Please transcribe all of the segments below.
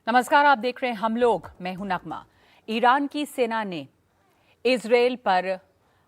नमस्कार, आप देख रहे हैं हम लोग। मैं हूं नगमा। ईरान की सेना ने इजराइल पर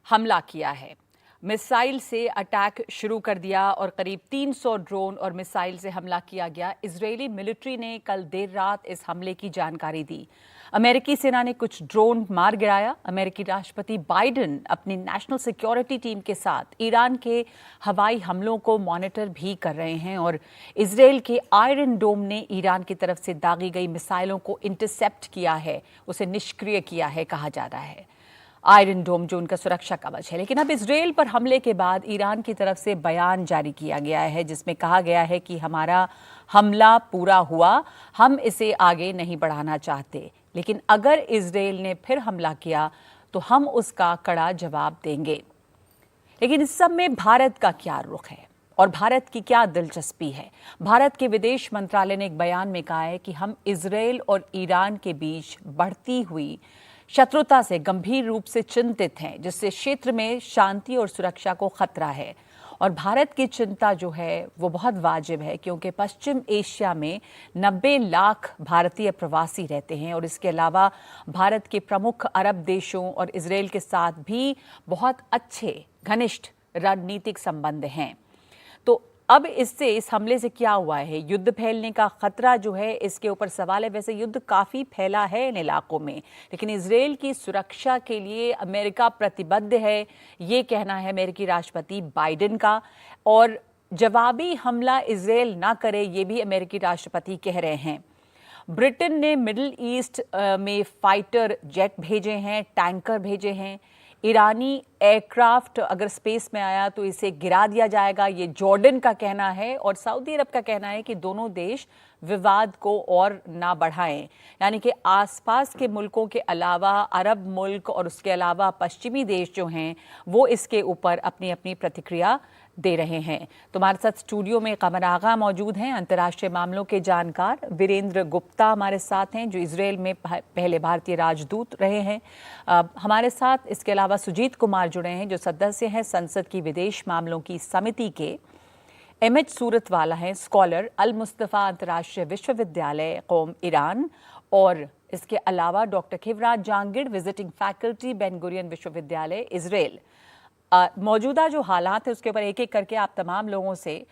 हमला किया है। मिसाइल से अटैक शुरू कर दिया और करीब 300 ड्रोन और मिसाइल से हमला किया गया। इजरायली मिलिट्री ने कल देर रात इस हमले की जानकारी दी। अमेरिकी सेना ने कुछ ड्रोन मार गिराया। अमेरिकी राष्ट्रपति बाइडेन अपनी नेशनल सिक्योरिटी टीम के साथ ईरान के हवाई हमलों को मॉनिटर भी कर रहे हैं और इजरायल के आयरन डोम ने ईरान की तरफ से दागी गई मिसाइलों को इंटरसेप्ट किया है, उसे निष्क्रिय किया है कहा जा रहा है। आयरन डोम जो उनका सुरक्षा कवच है। लेकिन अब इजरायल पर हमले के बाद ईरान की तरफ से बयान जारी किया गया है जिसमें कहा गया है कि हमारा हमला पूरा हुआ, हम इसे आगे नहीं बढ़ाना चाहते, लेकिन अगर इजरायल ने फिर हमला किया तो हम उसका कड़ा जवाब देंगे। लेकिन इस सब में भारत का क्या रुख है और भारत की क्या दिलचस्पी है? भारत के विदेश मंत्रालय ने एक बयान में कहा है कि हम इजरायल और ईरान के बीच बढ़ती हुई शत्रुता से गंभीर रूप से चिंतित हैं, जिससे क्षेत्र में शांति और सुरक्षा को खतरा है। और भारत की चिंता जो है वो बहुत वाजिब है, क्योंकि पश्चिम एशिया में 90 लाख भारतीय प्रवासी रहते हैं और इसके अलावा भारत के प्रमुख अरब देशों और इजरायल के साथ भी बहुत अच्छे घनिष्ठ रणनीतिक संबंध हैं। तो अब इससे, इस हमले से क्या हुआ है? युद्ध फैलने का खतरा जो है, इसके ऊपर सवाल है। वैसे युद्ध काफी फैला है इन इलाकों में, लेकिन इजरायल की सुरक्षा के लिए अमेरिका प्रतिबद्ध है, ये कहना है अमेरिकी राष्ट्रपति बाइडेन का। और जवाबी हमला इजरायल ना करे, ये भी अमेरिकी राष्ट्रपति कह रहे हैं। ब्रिटेन ने मिडिल ईस्ट में फाइटर जेट भेजे हैं, टैंकर भेजे हैं। ईरानी एयरक्राफ्ट अगर स्पेस में आया तो इसे गिरा दिया जाएगा, ये जॉर्डन का कहना है। और सऊदी अरब का कहना है कि दोनों देश विवाद को और ना बढ़ाएं, यानी कि आसपास के मुल्कों के अलावा अरब मुल्क और उसके अलावा पश्चिमी देश जो हैं वो इसके ऊपर अपनी अपनी प्रतिक्रिया दे रहे हैं। तो हमारे साथ स्टूडियो में कमर आगा मौजूद हैं, अंतर्राष्ट्रीय मामलों के जानकार। वीरेंद्र गुप्ता हमारे साथ हैं, जो इजरायल में पहले भारतीय राजदूत रहे हैं। हमारे साथ इसके अलावा सुजीत कुमार जुड़े हैं, जो सदस्य हैं संसद की विदेश मामलों की समिति के। एमएच सूरतवाला हैं, स्कॉलर, अल मुस्तफ़ा अंतर्राष्ट्रीय विश्वविद्यालय कौम ईरान। और इसके अलावा doctor Khivraj Jangid, visiting faculty, Ben Gurion विश्वविद्यालय इजरायल। मौजूदा जो हालात है उसके ऊपर एक एक करके आप तमाम लोगों से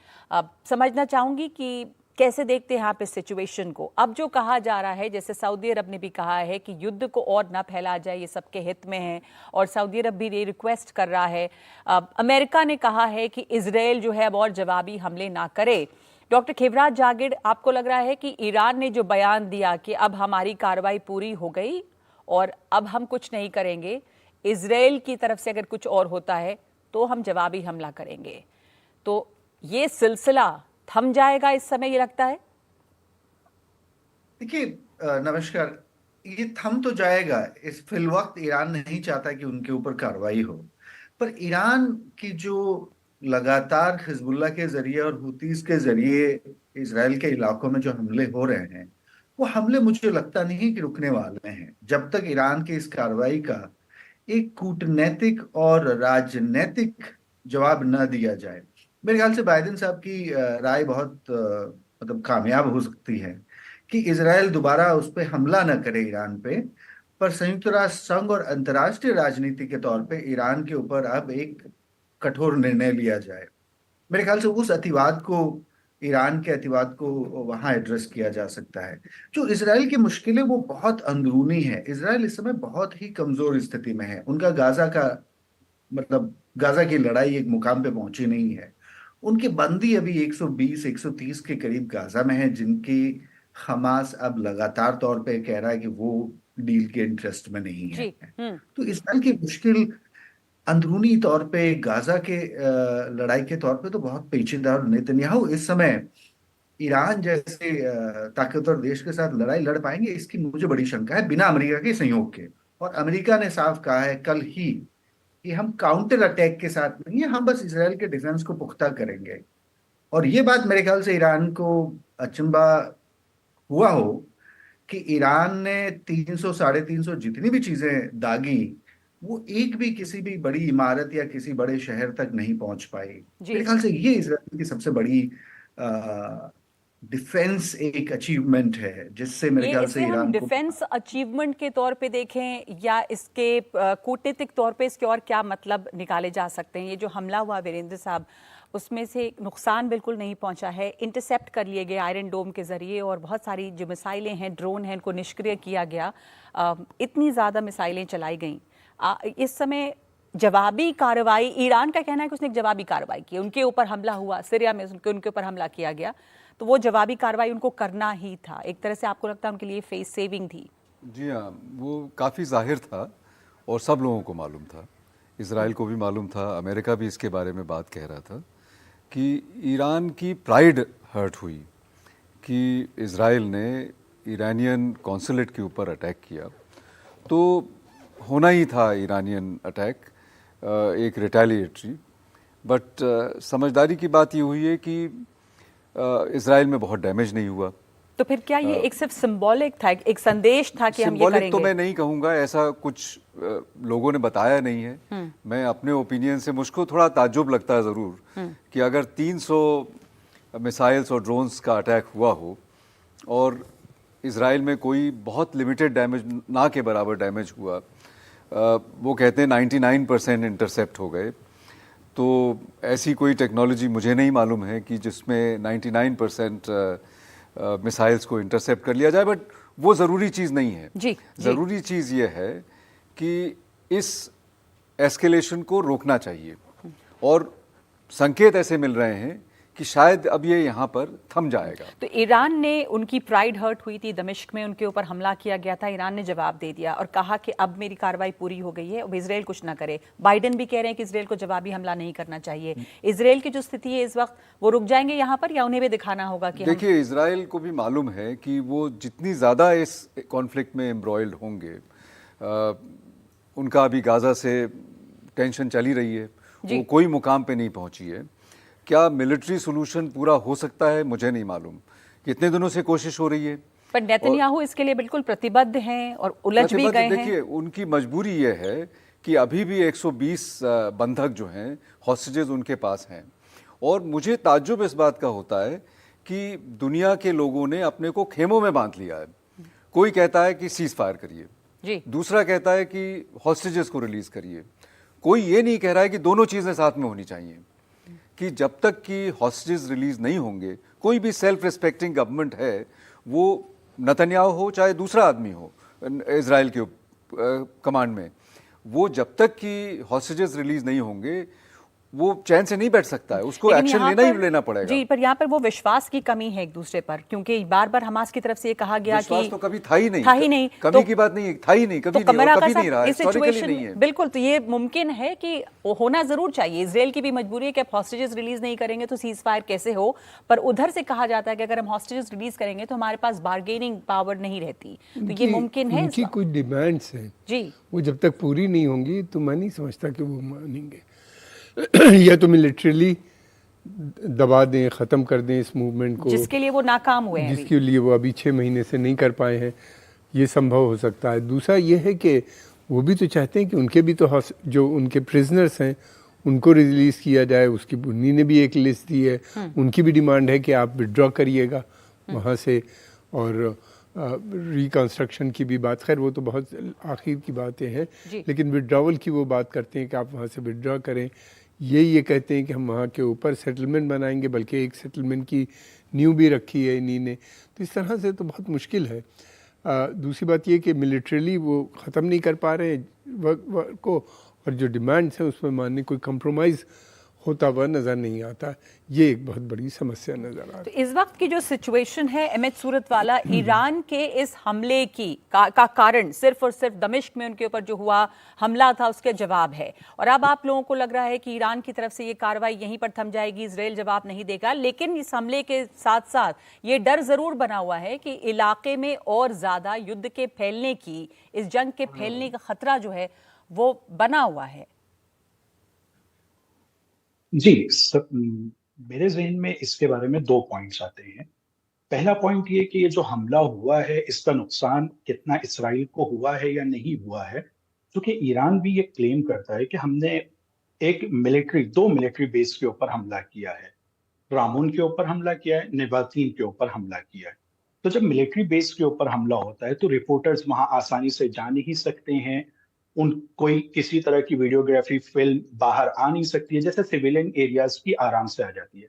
समझना चाहूंगी कि कैसे देखते हैं आप इस सिचुएशन को। अब जो कहा जा रहा है, जैसे सऊदी अरब ने भी कहा है कि युद्ध को और ना फैला जाए, ये सबके हित में है, और सऊदी अरब भी ये रिक्वेस्ट कर रहा है। अमेरिका ने कहा है कि इजरायल जो है अब और जवाबी हमले ना करे। डॉक्टर खिवराज जागिड़, आपको लग रहा है कि ईरान ने जो बयान दिया कि अब हमारी कार्रवाई पूरी हो गई और अब हम कुछ नहीं करेंगे, इजरायल की तरफ से अगर कुछ और होता है तो हम जवाबी हमला करेंगे, तो ये सिलसिला थम जाएगा इस समय, ये लगता है? देखिए, नमस्कार। ये थम तो जाएगा। इस फिल वक्त ईरान नहीं चाहता कि उनके ऊपर कार्रवाई हो, पर ईरान की जो लगातार हिजबुल्लाह के जरिए और हुतीज के जरिए इसराइल के इलाकों में जो हमले हो रहे हैं, वो हमले मुझे लगता नहीं कि रुकने वाले हैं जब तक ईरान की इस कार्रवाई का एक कूटनैतिक और राजनैतिक जवाब न दिया जाए। मेरे ख्याल से बाइडेन साहब की राय बहुत मतलब कामयाब हो सकती है कि इजराइल दोबारा उस पर हमला न करे ईरान पे, पर संयुक्त राष्ट्र संघ और अंतर्राष्ट्रीय राजनीति के तौर पे ईरान के ऊपर अब एक कठोर निर्णय लिया जाए। मेरे ख्याल से उस अतिवाद को, ईरान के अतिवाद को वहां एड्रेस किया जा सकता है। जो इसराइल की मुश्किलें वो बहुत अंदरूनी है। इसराइल इस समय बहुत ही कमजोर स्थिति में है। उनका गाजा का मतलब गाजा की लड़ाई एक मुकाम पे पहुंची नहीं है। उनके बंदी अभी 120 130 के करीब गाजा में है, जिनकी हमास अब लगातार तौर पे कह रहा है कि वो डील के इंटरेस्ट में नहीं है। जी। हम्म। तो इसराइल की मुश्किल अंदरूनी तौर पे गाजा के लड़ाई के तौर पे तो बहुत पेचीदा, और नेतन्याहू इस समय ईरान जैसे ताकतवर देश के साथ लड़ाई लड़ पाएंगे, इसकी मुझे बड़ी शंका है बिना अमेरिका के सहयोग के। और अमेरिका ने साफ कहा है कल ही कि हम काउंटर अटैक के साथ नहीं है, हम बस इसराइल के डिफेंस को पुख्ता करेंगे। और ये बात मेरे ख्याल से ईरान को अचंभा हुआ हो कि ईरान ने 300 350 जितनी भी चीजें दागी, वो एक भी किसी भी बड़ी इमारत या किसी बड़े शहर तक नहीं पहुंच पाई। जी। मेरे ख्याल से ये इसराइल की सबसे बड़ी आ, डिफेंस एक अचीवमेंट है जिससे मेरे ये ख्याल इसे से हम ईरान को। डिफेंस अचीवमेंट के तौर पे देखें या इसके कूटनीतिक तौर पे इसके और क्या मतलब निकाले जा सकते हैं? ये जो हमला हुआ वीरेंद्र साहब, उसमें से नुकसान बिल्कुल नहीं पहुंचा है, इंटरसेप्ट कर लिए गए आयरन डोम के जरिए, और बहुत सारी जो मिसाइलें हैं, ड्रोन हैं, इनको निष्क्रिय किया गया। इतनी ज़्यादा मिसाइलें चलाई गई। इस समय जवाबी कार्रवाई, ईरान का कहना है कि उसने एक जवाबी कार्रवाई की, उनके ऊपर हमला हुआ, सीरिया में उनके ऊपर हमला किया गया, तो वो जवाबी कार्रवाई उनको करना ही था। एक तरह से आपको लगता है उनके लिए फेस सेविंग थी? जी हाँ, वो काफ़ी जाहिर था और सब लोगों को मालूम था। इसराइल को भी मालूम था, अमेरिका भी इसके बारे में बात कह रहा था कि ईरान की प्राइड हर्ट हुई कि इसराइल ने ईरानियन कॉन्सुलेट के ऊपर अटैक किया। तो होना ही था ईरानियन अटैक, एक रिटेलिएटरी। बट समझदारी की बात ये हुई है कि इसराइल में बहुत डैमेज नहीं हुआ। तो फिर क्या ये एक सिर्फ सिंबॉलिक था, एक संदेश था कि हम ये सिंबॉलिक करेंगे? तो मैं नहीं कहूँगा, ऐसा कुछ लोगों ने बताया नहीं है। मैं अपने ओपिनियन से, मुझको थोड़ा ताज्जुब लगता है ज़रूर कि अगर 300 मिसाइल्स और ड्रोन्स का अटैक हुआ हो और इसराइल में कोई बहुत लिमिटेड डैमेज, ना के बराबर डैमेज हुआ। वो कहते हैं 99% इंटरसेप्ट हो गए। तो ऐसी कोई टेक्नोलॉजी मुझे नहीं मालूम है कि जिसमें 99% मिसाइल्स को इंटरसेप्ट कर लिया जाए, बट वो ज़रूरी चीज़ नहीं है। ज़रूरी चीज़ ये है कि इस एस्केलेशन को रोकना चाहिए, और संकेत ऐसे मिल रहे हैं कि शायद अब ये यहाँ पर थम जाएगा। तो ईरान ने, उनकी प्राइड हर्ट हुई थी, दमिश्क में उनके ऊपर हमला किया गया था, ईरान ने जवाब दे दिया और कहा कि अब मेरी कार्रवाई पूरी हो गई है, अब इजराइल कुछ ना करे। बाइडेन भी कह रहे हैं कि इजराइल को जवाबी हमला नहीं करना चाहिए। इजराइल की जो स्थिति है इस वक्त, वो रुक जाएंगे यहाँ पर या उन्हें भी दिखाना होगा कि देखिए, इजराइल को भी मालूम है कि वो जितनी ज़्यादा इस कॉन्फ्लिक्ट में एम्ब्रॉयल्ड होंगे, उनका अभी गाजा से टेंशन चली रही है, वो कोई मुकाम पे नहीं पहुंची है। क्या मिलिट्री सोल्यूशन पूरा हो सकता है? मुझे नहीं मालूम। कितने दिनों से कोशिश हो रही है, पर नेतन्याहू इसके लिए बिल्कुल प्रतिबद्ध हैं और उलझ भी गए हैं। देखिए, उनकी मजबूरी ये है कि अभी भी 120 बंधक जो हैं, हॉस्टेजेस उनके पास हैं। और मुझे ताज्जुब इस बात का होता है कि दुनिया के लोगों ने अपने को खेमों में बांध लिया है। कोई कहता है कि सीज फायर करिए, दूसरा कहता है कि हॉस्टेजेस को रिलीज करिए। कोई ये नहीं कह रहा है कि दोनों चीज़ें साथ में होनी चाहिए, कि जब तक कि हॉस्टेजेस रिलीज नहीं होंगे, कोई भी सेल्फ रिस्पेक्टिंग गवर्नमेंट है, वो नेतन्याहू हो चाहे दूसरा आदमी हो इजराइल के कमांड में, वो जब तक कि हॉस्टेजेस रिलीज नहीं होंगे वो चैन से नहीं बैठ सकता है, उसको एक्शन लेना पड़ेगा। जी, पर यहाँ पर वो विश्वास की कमी है एक दूसरे पर, क्योंकि बार बार हमास की तरफ से ये कहा गया कि विश्वास तो कभी था ही नहीं, कमी की बात नहीं, था ही नहीं, कभी नहीं, और कभी नहीं रहा, हिस्टोरिकली नहीं है। बिल्कुल, तो ये मुमकिन है कि वो होना जरूर चाहिए। इजराइल की भी मजबूरी है कि आप हॉस्टेजेस रिलीज नहीं करेंगे तो सीज फायर कैसे हो, पर उधर से कहा जाता है कि अगर हम हॉस्टेजेस रिलीज करेंगे तो हमारे पास बार्गेनिंग पावर नहीं रहती। तो ये मुमकिन है। उनकी कुछ डिमांड्स हैं जी, वो जब तक पूरी नहीं होंगी तो मैं नहीं समझता कि वो मानेंगे। या तो मिलिट्रीली दबा दें, ख़त्म कर दें इस मूवमेंट को, जिसके लिए वो नाकाम हुए हैं, जिसके लिए वो अभी 6 महीने से नहीं कर पाए हैं, ये संभव हो सकता है। दूसरा ये है कि वो भी तो चाहते हैं कि उनके भी तो जो उनके प्रिजनर्स हैं उनको रिलीज़ किया जाए। उसकी उन्हीं ने भी एक लिस्ट दी है, उनकी भी डिमांड है कि आप विड्रॉ करिएगा वहाँ से, और रिकन्स्ट्रक्शन की भी बात, खैर वो तो बहुत आखिर की बातें हैं, लेकिन विड्रॉवल की वो बात करते हैं कि आप वहाँ से विड्रॉ करें। ये कहते हैं कि हम वहाँ के ऊपर सेटलमेंट बनाएंगे, बल्कि एक सेटलमेंट की नींव भी रखी है इन्हीं ने। तो इस तरह से तो बहुत मुश्किल है। दूसरी बात ये कि मिलिट्रीली वो ख़त्म नहीं कर पा रहे वर्क को, और जो डिमांड्स हैं उसमें मानने कोई कंप्रोमाइज़ होता हुआ नज़र नहीं आता। ये एक बहुत बड़ी समस्या नज़र आ रही है। तो इस वक्त की जो सिचुएशन है अहमद सूरत वाला, ईरान के इस हमले की का कारण सिर्फ और सिर्फ दमिश्क में उनके ऊपर जो हुआ हमला था उसके जवाब है, और अब आप लोगों को लग रहा है कि ईरान की तरफ से ये कार्रवाई यहीं पर थम जाएगी, इजराइल जवाब नहीं देगा। लेकिन इस हमले के साथ साथ ये डर जरूर बना हुआ है कि इलाके में और ज्यादा युद्ध के फैलने की, इस जंग के फैलने का खतरा जो है वो बना हुआ है। जी, मेरे ज़हन में इसके बारे में 2 पॉइंट्स आते हैं। पहला पॉइंट ये कि ये जो हमला हुआ है, इसका नुकसान कितना इसराइल को हुआ है या नहीं हुआ है, क्योंकि ईरान भी ये क्लेम करता है कि हमने 2 मिलिट्री बेस के ऊपर हमला किया है। रामून के ऊपर हमला किया है, नेवातीन के ऊपर हमला किया है। तो जब मिलिट्री बेस के ऊपर हमला होता है तो रिपोर्टर्स वहां आसानी से जा नहीं सकते हैं, उन कोई किसी तरह की वीडियोग्राफी फिल्म बाहर आ नहीं सकती है, जैसे सिविलियन एरियाज की आराम से आ जाती है।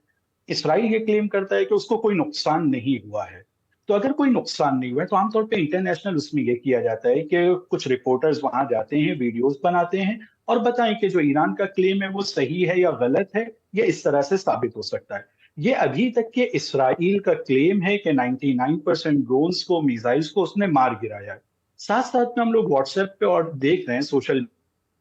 इसराइल ये क्लेम करता है कि उसको कोई नुकसान नहीं हुआ है। तो अगर कोई नुकसान नहीं हुआ है तो आमतौर पे इंटरनेशनल उसमें ये किया जाता है कि कुछ रिपोर्टर्स वहां जाते हैं, वीडियोस बनाते हैं और बताएं कि जो ईरान का क्लेम है वो सही है या गलत है, या इस तरह से साबित हो सकता है। ये अभी तक के इसराइल का क्लेम है कि 99% ड्रोन्स को, मिसाइल्स को उसने मार गिराया है। साथ साथ में हम लोग व्हाट्सएप पे और देख रहे हैं सोशल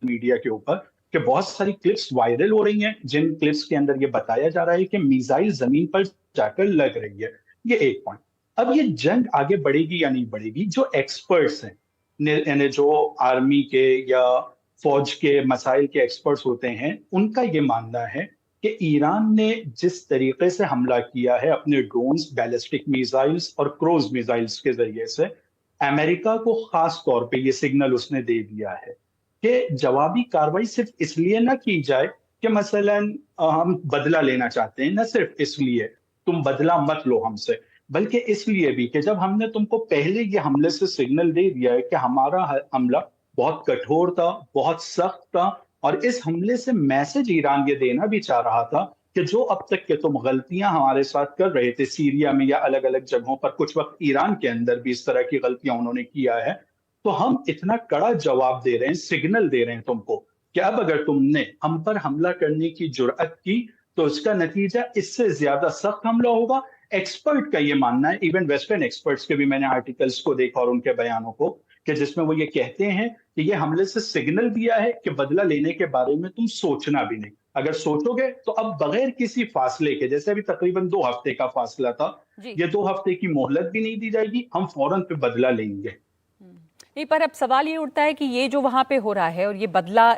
मीडिया के ऊपर कि बहुत सारी क्लिप्स वायरल हो रही हैं, जिन क्लिप्स के अंदर ये बताया जा रहा है कि मिसाइल जमीन पर जाकर लग रही है। ये एक पॉइंट। अब ये जंग आगे बढ़ेगी या नहीं बढ़ेगी, जो एक्सपर्ट्स हैं, यानी जो आर्मी के या फौज के मसाइल के एक्सपर्ट्स होते हैं, उनका ये मानना है कि ईरान ने जिस तरीके से हमला किया है अपने ड्रोन्स, बैलिस्टिक मिसाइल्स और क्रूज मिसाइल्स के जरिए से, अमेरिका को खास तौर पे ये सिग्नल उसने दे दिया है कि जवाबी कार्रवाई सिर्फ इसलिए ना की जाए कि मसलन हम बदला लेना चाहते हैं, ना सिर्फ इसलिए तुम बदला मत लो हमसे, बल्कि इसलिए भी कि जब हमने तुमको पहले ये हमले से सिग्नल दे दिया है कि हमारा हमला बहुत कठोर था, बहुत सख्त था, और इस हमले से मैसेज ईरान ये देना भी चाह रहा था कि जो अब तक के तुम गलतियां हमारे साथ कर रहे थे सीरिया में या अलग अलग जगहों पर, कुछ वक्त ईरान के अंदर भी इस तरह की गलतियां उन्होंने किया है, तो हम इतना कड़ा जवाब दे रहे हैं, सिग्नल दे रहे हैं तुमको कि अब अगर तुमने हम पर हमला करने की जुर्अत की तो इसका नतीजा इससे ज्यादा सख्त हमला होगा। एक्सपर्ट का ये मानना है, इवन वेस्टर्न एक्सपर्ट्स के भी मैंने आर्टिकल्स को देखा और उनके बयानों को, कि जिसमें वो ये कहते हैं कि ये हमले से सिग्नल दिया है कि बदला लेने के बारे में तुम सोचना भी नहीं, अगर सोचोगे तो अब बगैर किसी फासले के, जैसे अभी तकरीबन 2 हफ्ते का फासला था, ये 2 हफ्ते की मोहलत भी नहीं दी जाएगी, हम फौरन पे बदला लेंगे। नहीं, पर अब सवाल ये उठता है कि ये जो वहां पे हो रहा है और ये बदला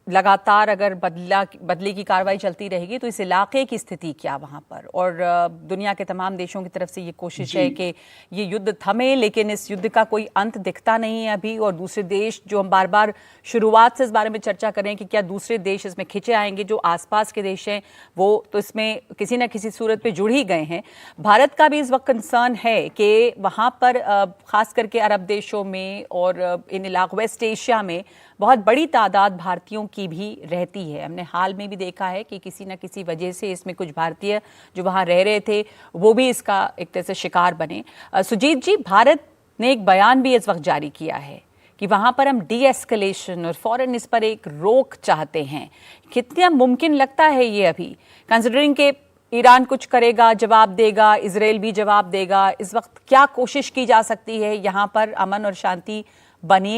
लगातार अगर बदले की कार्रवाई चलती रहेगी तो इस इलाके की स्थिति क्या वहाँ पर, और दुनिया के तमाम देशों की तरफ से ये कोशिश है कि ये युद्ध थमे, लेकिन इस युद्ध का कोई अंत दिखता नहीं है अभी। और दूसरे देश, जो हम बार बार शुरुआत से इस बारे में चर्चा कर रहे हैं कि क्या दूसरे देश इसमें खिंचे आएंगे, जो आसपास के देश हैं वो तो इसमें किसी न किसी सूरत पे जुड़ ही गए हैं। भारत का भी इस वक्त कंसर्न है कि वहाँ पर ख़ास करके अरब देशों में और इन इलाकों, वेस्ट एशिया में बहुत बड़ी तादाद भारतीयों की भी रहती है। हमने हाल में भी देखा है कि किसी न किसी वजह से इसमें कुछ भारतीय जो वहाँ रह रहे थे वो भी इसका एक तरह से शिकार बने। सुजीत जी, भारत ने एक बयान भी इस वक्त जारी किया है कि वहाँ पर हम डी एस्केलेशन और फौरन इस पर एक रोक चाहते हैं। कितना मुमकिन लगता है ये अभी, कंसिडरिंग के ईरान कुछ करेगा, जवाब देगा, इजराइल भी जवाब देगा, इस वक्त क्या कोशिश की जा सकती है यहाँ पर अमन और शांति बने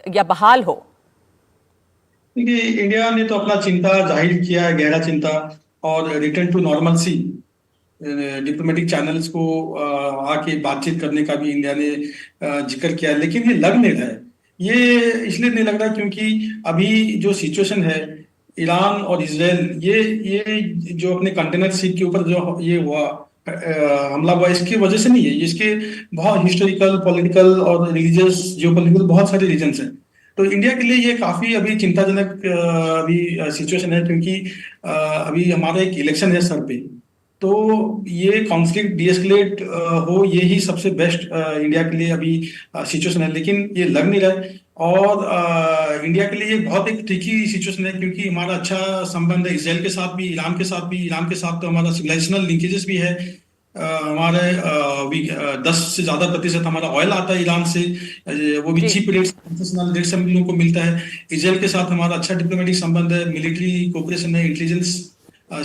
या बहाल हो? देखिए, इंडिया ने तो अपना चिंता जाहिर किया है, गहरा चिंता, और return to normalcy, diplomatic channels को आके बातचीत करने का भी इंडिया ने जिक्र किया है। लेकिन ये लग नहीं रहा है, ये इसलिए नहीं लग रहा क्योंकि अभी जो सिचुएशन है ईरान और इजराइल, ये जो अपने कंटेनर शिप के ऊपर जो ये हुआ हमला हुआ, इसकी वजह से नहीं है, इसके बहुत हिस्टोरिकल, पॉलिटिकल और रिलीजियस, जियोपॉलिटिकल बहुत सारे रीजंस हैं। तो इंडिया के लिए ये काफी अभी चिंताजनक अभी सिचुएशन है, क्योंकि अभी हमारा एक इलेक्शन है सर पे, तो ये कॉन्फ्लिक्ट डीएस्केलेट हो, ये ही सबसे बेस्ट इंडिया के लिए अभी सिचुएशन है। लेकिन ये लग नहीं रहा है, और इंडिया के लिए ये बहुत एक ट्रिकी सिचुएशन है, क्योंकि हमारा अच्छा संबंध है इसराइल के साथ भी, ईरान के साथ भी। ईरान के साथ तो हमारा सिविलाइजेशनल लिंकेजेस भी है, हमारे 10 से ज्यादा प्रतिशत हमारा ऑयल आता है ईरान से, वो भी चीप रेट से हम लोगों को मिलता है। इसराइल के साथ हमारा अच्छा डिप्लोमेटिक संबंध है, मिलिट्री कोऑपरेशन है, इंटेलिजेंस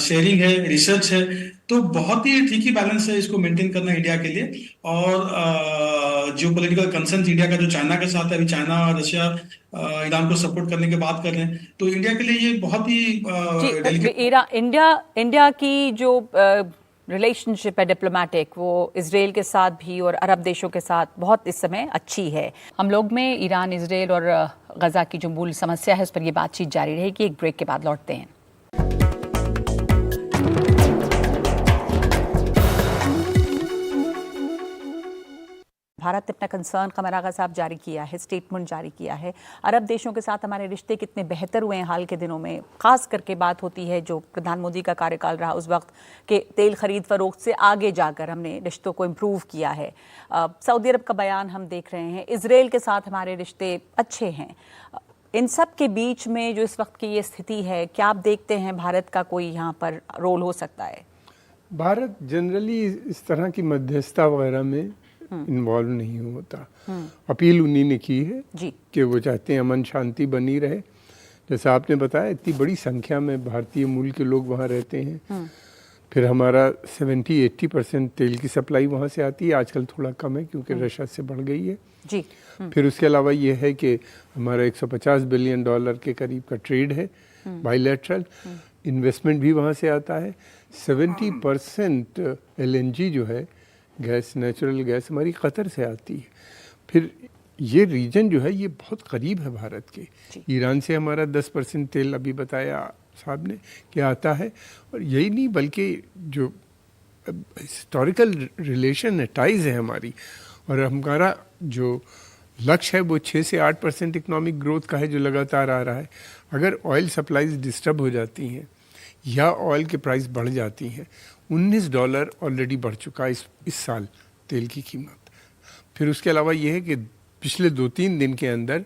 शेयरिंग है, रिसर्च है। तो बहुत ही ट्रिकी बैलेंस है इसको मेंटेन करना इंडिया के लिए। और जियोपॉलिटिकल कंसर्न इंडिया का जो चाइना के साथ है, अभी चाइना रशिया ईरान को सपोर्ट करने की बात कर रहे हैं, तो इंडिया के लिए ये बहुत ही डेलिकेट। इंडिया की जो रिलेशनशिप है डिप्लोमेटिक, वो इजराइल के साथ भी और अरब देशों के साथ बहुत इस समय अच्छी है। हम लोग में ईरान, इजराइल और गजा की जो मूल समस्या है उस पर ये बातचीत जारी रहेगी। एक ब्रेक के बाद लौटते हैं। भारत ने अपना कंसर्न कमर आगा साहब जारी किया है, स्टेटमेंट जारी किया है। अरब देशों के साथ हमारे रिश्ते कितने बेहतर हुए हैं हाल के दिनों में। खास करके बात होती है जो प्रधान मोदी का कार्यकाल रहा उस वक्त के तेल खरीद फरोख्त से आगे जाकर हमने रिश्तों को इम्प्रूव किया है। सऊदी अरब का बयान हम देख रहे हैं, इजराइल के साथ हमारे रिश्ते अच्छे हैं। इन सब के बीच में जो इस वक्त की ये स्थिति है, क्या आप देखते हैं भारत का कोई यहाँ पर रोल हो सकता है? भारत जनरली इस तरह की मध्यस्थता वगैरह में इन्वॉल्व नहीं होता। अपील उन्हीं ने की है जी कि वो चाहते हैं अमन शांति बनी रहे। जैसा आपने बताया, इतनी बड़ी संख्या में भारतीय मूल के लोग वहाँ रहते हैं। फिर हमारा 70-80% तेल की सप्लाई वहाँ से आती है। आजकल थोड़ा कम है क्योंकि रशिया से बढ़ गई है जी। फिर उसके अलावा ये है कि हमारा $150 बिलियन के करीब का ट्रेड है बायलैटरल। इन्वेस्टमेंट भी वहाँ से आता है। 70% LNG जो है गैस, नेचुरल गैस हमारी कतर से आती है। फिर ये रीजन जो है ये बहुत करीब है भारत के। ईरान से हमारा 10% तेल अभी बताया साहब ने कि आता है। और यही नहीं बल्कि जो हिस्टोरिकल रिलेशन है, टाइज है हमारी, और हमारा जो लक्ष्य है वो 6 से 8% इकोनॉमिक ग्रोथ का है जो लगातार आ रहा है। अगर ऑयल सप्लाईज डिस्टर्ब हो जाती हैं या ऑयल के प्राइस बढ़ जाती हैं, $19 ऑलरेडी बढ़ चुका है इस साल तेल की कीमत। फिर उसके अलावा ये है कि पिछले 2-3 दिन के अंदर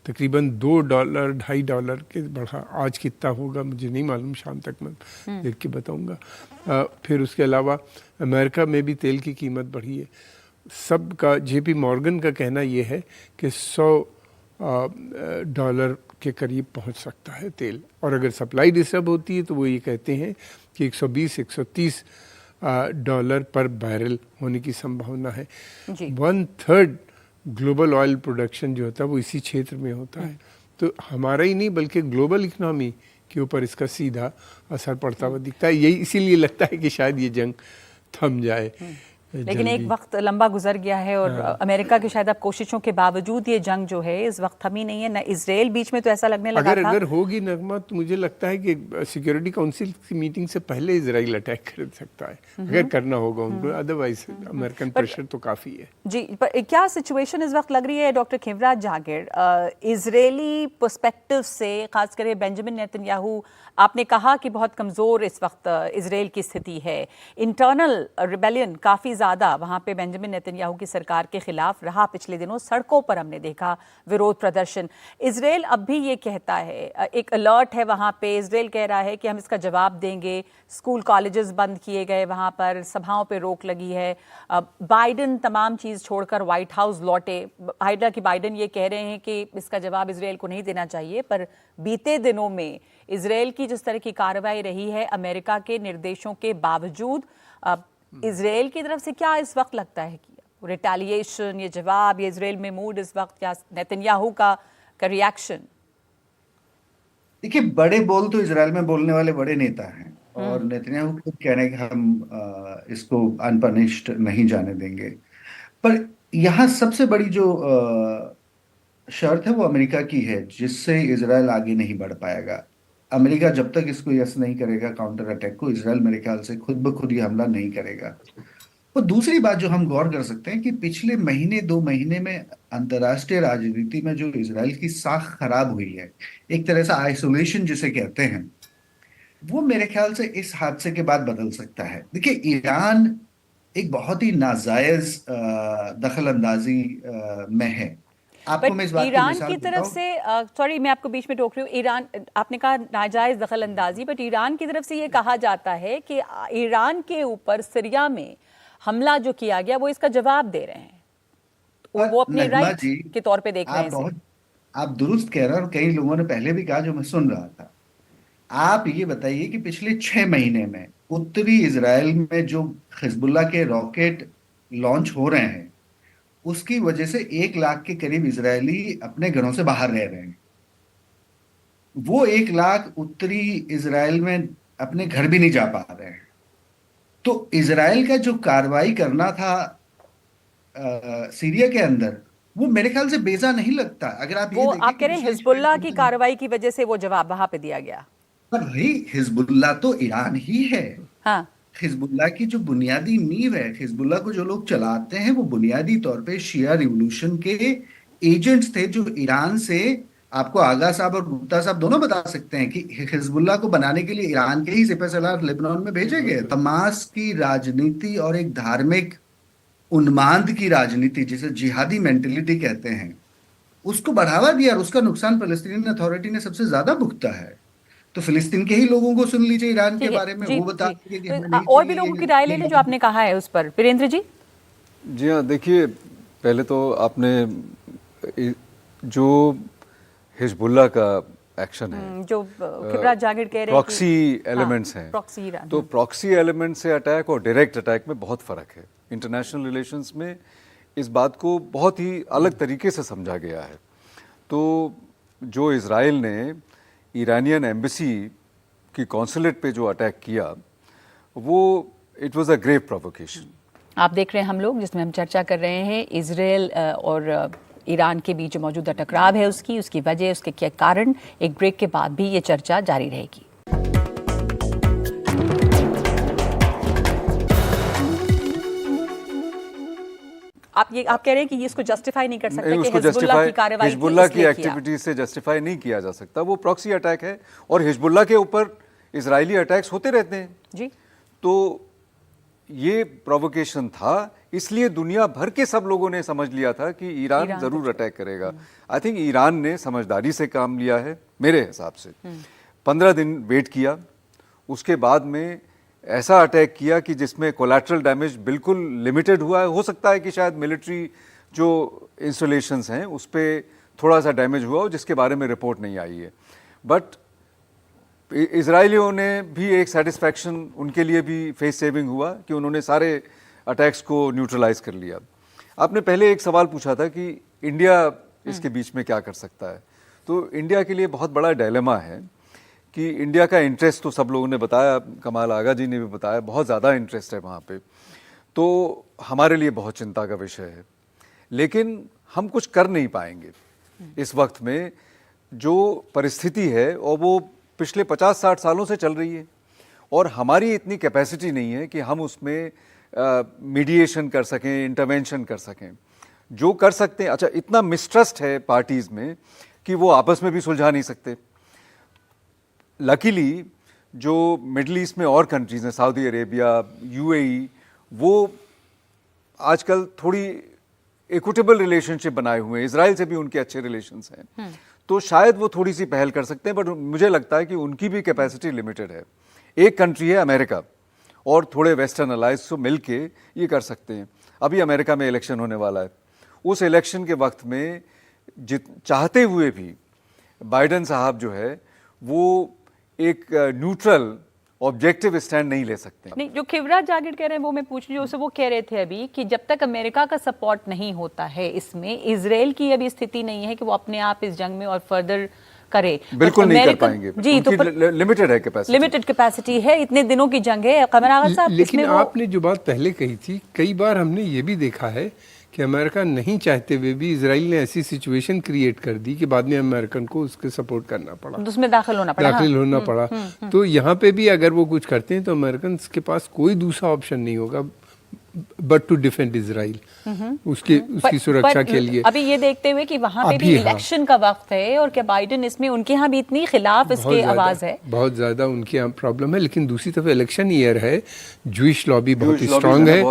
तकरीबन $2, $2.5 के बढ़ा। आज कितना होगा मुझे नहीं मालूम, शाम तक मैं देख के बताऊंगा। फिर उसके अलावा अमेरिका में भी तेल की कीमत बढ़ी है। सबका JP मॉर्गन का कहना ये है कि $100 के करीब पहुंच सकता है तेल। और अगर सप्लाई डिस्टर्ब होती है तो वो ये कहते हैं कि $120-130 पर बैरल होने की संभावना है। 1/3 ग्लोबल ऑयल प्रोडक्शन जो होता है वो इसी क्षेत्र में होता है। तो हमारा ही नहीं बल्कि ग्लोबल इकनॉमी के ऊपर इसका सीधा असर पड़ता हुआ दिखता है। यही इसीलिए लगता है कि शायद ये जंग थम जाए। लेकिन एक वक्त लंबा गुजर गया है और अमेरिका की शायद अब कोशिशों के बावजूद ये जंग जो है इस वक्त थमी नहीं है। न इजराइल बीच में तो ऐसा लगने लगा था। अगर होगी नगमा तो मुझे लगता है कि सिक्योरिटी काउंसिल की मीटिंग से पहले इजराइल अटैक कर सकता है, अगर करना होगा उनको। अदरवाइज अमेरिकन प्रेशर तो काफ़ी है जी। पर क्या सिचुएशन इस वक्त लग रही है डॉक्टर खिवराज जागिर, इजरायली पर्सपेक्टिव से, खासकर बेंजामिन नेतन्याहू, आपने कहा कि बहुत कमज़ोर इस वक्त इजराइल की स्थिति है। इंटरनल रिबेलियन काफ़ी ज़्यादा वहाँ पे बेंजामिन नेतन्याहू की सरकार के खिलाफ रहा। पिछले दिनों सड़कों पर हमने देखा विरोध प्रदर्शन। इजराइल अब भी ये कहता है, एक अलर्ट है वहाँ पे, इजराइल कह रहा है कि हम इसका जवाब देंगे। स्कूल कॉलेजेस बंद किए गए, वहाँ पर सभाओं पे रोक लगी है। बाइडन तमाम चीज़ छोड़कर व्हाइट हाउस लौटे। हालांकि बाइडन ये कह रहे हैं कि इसका जवाब इजराइल को नहीं देना चाहिए, पर बीते दिनों में इजराइल की जिस तरह की कार्रवाई रही है अमेरिका के निर्देशों के बावजूद, इजराइल की तरफ से क्या इस वक्त लगता है कि रिटेलिएशन, ये जवाब, ये इजराइल में मूड इस वक्त, या नेतन्याहू का रिएक्शन? देखिए, बड़े बोल तो इजराइल में बोलने वाले बड़े नेता हैं और नेतन्याहू खुद कह रहे हैं कि हम इसको अनपनिश्ड नहीं जाने देंगे। पर यहाँ सबसे बड़ी जो शर्त है वो अमेरिका की है, जिससे इजराइल आगे नहीं बढ़ पाएगा। अमेरिका जब तक इसको यस नहीं करेगा काउंटर अटैक को, इजराइल मेरे ख्याल से खुद ब खुद ही हमला नहीं करेगा। और दूसरी बात जो हम गौर कर सकते हैं कि पिछले महीने 2 महीने में अंतर्राष्ट्रीय राजनीति में जो इजराइल की साख खराब हुई है, एक तरह से आइसोलेशन जिसे कहते हैं, वो मेरे ख्याल से इस हादसे के बाद बदल सकता है। देखिए, ईरान एक बहुत ही नाजायज दखल अंदाजी में है। आपको मैं इस बात ईरान की तरफ से, सॉरी मैं आपको बीच में टोक रही हूँ, ईरान, आपने कहा नाजायज दखल अंदाजी, बट ईरान की तरफ से ये कहा जाता है कि ईरान के ऊपर सीरिया में हमला जो किया गया वो इसका जवाब दे रहे हैं, वो अपने राइट के तौर पे देख रहे हैं। आप दुरुस्त कह रहे हैं और कई लोगों ने पहले भी कहा जो मैं सुन रहा था। आप ये बताइए कि पिछले 6 महीने में उत्तरी इजराइल में जो हिजबुल्लाह के रॉकेट लॉन्च हो रहे हैं, उसकी वजह से 1 लाख के करीब इजरायली अपने घरों से बाहर रह रहे हैं। वो 1 लाख उत्तरी इजराइल में अपने घर भी नहीं जा पा रहे हैं। तो इजराइल का जो कार्रवाई करना था सीरिया के अंदर, वो मेरे ख्याल से बेजा नहीं लगता। अगर आप वो आप कह रहे हैं हिजबुल्लाह की कार्रवाई की वजह से वो जवाब वहां पे दिया गया, पर भाई हिजबुल्लाह तो ईरान ही है। हाँ, हिजबुल्लाह की जो बुनियादी नींव है, हिजबुल्लाह को जो लोग चलाते हैं वो बुनियादी तौर पे शिया रिवॉल्यूशन के एजेंट्स थे, जो ईरान से, आपको आगा साहब और गुप्ता साहब दोनों बता सकते हैं कि हिजबुल्लाह को बनाने के लिए ईरान के ही सिपह सलार लेबनान में भेजे गए। हमास की राजनीति और एक धार्मिक उन्माद की राजनीति, जिसे जिहादी मेंटेलिटी कहते हैं, उसको बढ़ावा दिया और उसका नुकसान फलस्तीनी अथॉरिटी ने सबसे ज्यादा भुगता है। तो फिलिस्तीन के ही लोगों को सुन लीजिए ईरान के ठीक है, बारे में, जी, वो बता जी। देंगे कि तो हमें नहीं और भी चाहिए लोगों की ये- राय ले लें जो आपने कहा है उस पर, वीरेंद्र जी। जी हाँ, देखिए, पहले तो आपने जो हिजबुल्लाह का एक्शन है, जो खिबरात जागिर कह रहे हैं प्रॉक्सी कि- एलिमेंट्स हाँ, हैं, प्रॉक्सी ईरान, तो प्रॉक्सी एलिमेंट से अटैक और डायरेक्ट अटैक में बहुत फर्क है। इंटरनेशनल रिलेशंस में इस बात को बहुत ही अलग तरीके से समझा गया है। तो जो इजराइल ने ईरानियन एम्बेसी की कॉन्सुलेट पे जो अटैक किया, वो it was a grave provocation. आप देख रहे हैं हम लोग, जिसमें हम चर्चा कर रहे हैं इजराइल और ईरान के बीच जो मौजूदा टकराव है उसकी वजह, उसके क्या कारण। एक ब्रेक के बाद भी ये चर्चा जारी रहेगी। आप कह रहे हैं कि ये इसको जस्टिफाई नहीं कर सकते कि उसको हिजबुल्लाह की कार्रवाई हिजबुल्लाह की इसलिए किया। एक्टिविटी से जस्टिफाई नहीं किया जा सकता। वो प्रॉक्सी अटैक है और हिजबुल्लाह के ऊपर इजरायली अटैक्स होते रहते हैं। जी, तो ये प्रोवोकेशन था, इसलिए दुनिया भर के सब लोगों ने समझ लिया था कि ईरान जरूर अटैक करेगा। आई थिंक ईरान ने समझदारी से काम लिया है मेरे हिसाब से। 15 दिन वेट किया, उसके बाद में ऐसा अटैक किया कि जिसमें कोलैटरल डैमेज बिल्कुल लिमिटेड हुआ है। हो सकता है कि शायद मिलिट्री जो इंस्टॉलेशंस हैं उस पर थोड़ा सा डैमेज हुआ हो, जिसके बारे में रिपोर्ट नहीं आई है। बट इजरायलियों ने भी एक सेटिस्फैक्शन, उनके लिए भी फेस सेविंग हुआ कि उन्होंने सारे अटैक्स को न्यूट्रलाइज कर लिया। आपने पहले एक सवाल पूछा था कि इंडिया इसके बीच में क्या कर सकता है। तो इंडिया के लिए बहुत बड़ा डायलेमा है कि इंडिया का इंटरेस्ट तो सब लोगों ने बताया, कमाल आगा जी ने भी बताया, बहुत ज़्यादा इंटरेस्ट है वहाँ पे। तो हमारे लिए बहुत चिंता का विषय है, लेकिन हम कुछ कर नहीं पाएंगे इस वक्त में। जो परिस्थिति है और वो पिछले 50-60 सालों से चल रही है और हमारी इतनी कैपेसिटी नहीं है कि हम उसमें मीडिएशन कर सकें, इंटरवेंशन कर सकें। जो कर सकते हैं, अच्छा, इतना मिसट्रस्ट है पार्टीज़ में कि वो आपस में भी सुलझा नहीं सकते। लकीली जो मिडल ईस्ट में और कंट्रीज़ हैं, सऊदी अरेबिया, यूएई, वो आजकल थोड़ी इक्विटेबल रिलेशनशिप बनाए हुए हैं। इजराइल से भी उनके अच्छे रिलेशंस हैं, तो शायद वो थोड़ी सी पहल कर सकते हैं। बट मुझे लगता है कि उनकी भी कैपेसिटी लिमिटेड है। एक कंट्री है अमेरिका और थोड़े वेस्टर्न अलाइज को मिल के ये कर सकते हैं। अभी अमेरिका में इलेक्शन होने वाला है। उस इलेक्शन के वक्त में चाहते हुए भी बाइडन साहब जो है वो एक न्यूट्रल ऑब्जेक्टिव स्टैंड नहीं ले सकते। नहीं, जो खिबरात जागिर कह रहे हैं वो मैं पूछ रही हूँ, वो कह रहे थे अभी कि जब तक अमेरिका का सपोर्ट नहीं होता है इसमें, इजराइल की अभी स्थिति नहीं है कि वो अपने आप इस जंग में और फर्दर करे। बिल्कुल नहीं कर पाएंगे जी, तो लिमिटेड है कैपेसिटी, लिमिटेड कैपेसिटी है, इतने दिनों की जंग है। कमर आगा साहब, लेकिन आपने जो बात पहले कही थी, कई बार हमने ये भी देखा है कि अमेरिका नहीं चाहते हुए भी इसराइल ने ऐसी सिचुएशन क्रिएट कर दी कि बाद में अमेरिकन को उसके सपोर्ट करना पड़ा, उसमें दाखिल होना पड़ा। तो यहाँ पे भी अगर वो कुछ करते हैं तो अमेरिकन के पास कोई दूसरा ऑप्शन नहीं होगा बट टू डिफेंड इजराइल, उसकी सुरक्षा के लिए। अभी ये देखते हुए कि वहाँ पे भी इलेक्शन का वक्त है और क्या बाइडेन इसमें, उनके यहाँ भी इतनी खिलाफ इसके आवाज है, बहुत ज्यादा उनके यहाँ प्रॉब्लम है। लेकिन दूसरी तरफ इलेक्शन ईयर है, जूइश लॉबी बहुत स्ट्रांग है,